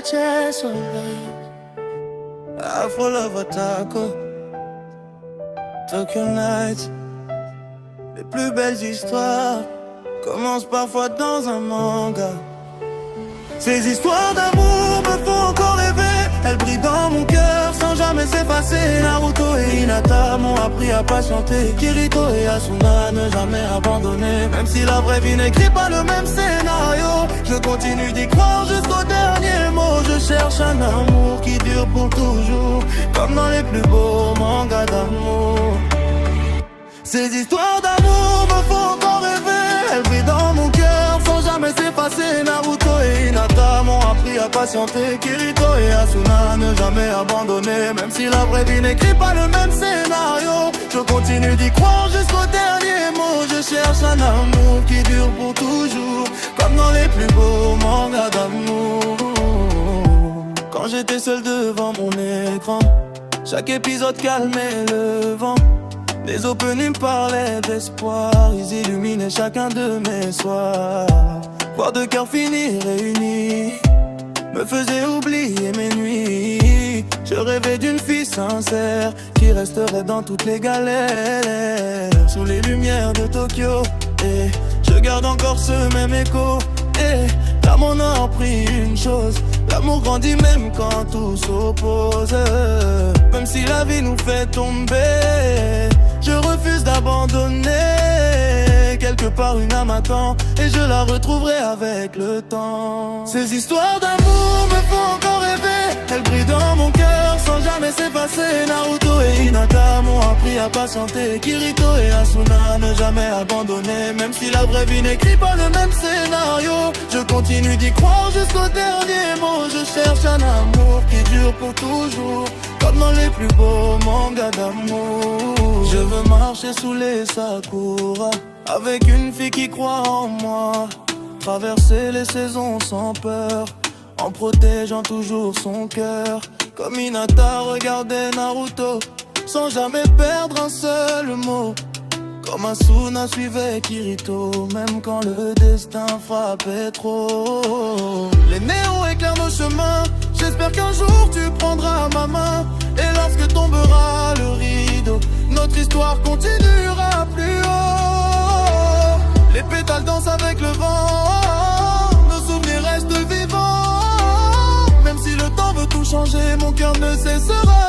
acceso Afro Love Taco Tokyo Nights. Les plus belles histoires commencent parfois dans un manga. Ces histoires d'amour me font encore rêver. Elles brillent dans mon cœur sans jamais s'effacer. Naruto et Hinata m'ont appris à patienter. Kirito et Asuna ne jamais abandonner. Même si la vraie vie n'écrit pas le même scénario, je continue d'y croire jusqu'au dernier mot. Je cherche un amour qui dure pour toujours, comme dans les plus beaux mangas d'amour. Ces histoires d'amour me font encore rêver. Elles brillent dans mon cœur sans jamais s'effacer. Naruto et Hinata m'ont appris à patienter. Kirito et Asuna ne jamais abandonner. Même si la vraie vie n'écrit pas le même scénario, je continue d'y croire jusqu'au dernier mot. Je cherche un amour qui dure pour toujours, comme dans les plus beaux mangas d'amour. Quand j'étais seul devant mon écran, chaque épisode calmait le vent. Des openings parlaient d'espoir, ils illuminaient chacun de mes soirs. Voir deux cœurs finir réunis me faisait oublier mes nuits. Je rêvais d'une fille sincère qui resterait dans toutes les galères. Sous les lumières de Tokyo, et je garde encore ce même écho. Et l'amour n'a appris une chose, l'amour grandit même quand tout s'oppose. Même si la vie nous fait tomber, je refuse d'abandonner. Quelque part une âme attend, et je la retrouverai avec le temps. Ces histoires d'amour me font encore rêver. Elles brillent dans mon cœur sans jamais s'effacer. Naruto et Hinata m'ont appris à patienter. Kirito et Asuna ne jamais abandonner. Même si la vraie vie n'écrit pas le même scénario, je continue d'y croire jusqu'au dernier mot. Je cherche un amour qui dure pour toujours, comme dans les plus beaux mangas d'amour. Je veux marcher sous les sakura avec une fille qui croit en moi, traverser les saisons sans peur, en protégeant toujours son cœur. Comme Hinata regardait Naruto, sans jamais perdre un seul mot. Comme Asuna suivait Kirito, même quand le destin frappait trop. Les néons éclairent nos chemins, j'espère qu'un jour tu prendras ma main. Et lorsque tombera le rideau, notre histoire continuera plus haut. Les pétales dansent avec le vent, nos souvenirs restent vivants. Même si le temps veut tout changer, mon cœur ne cessera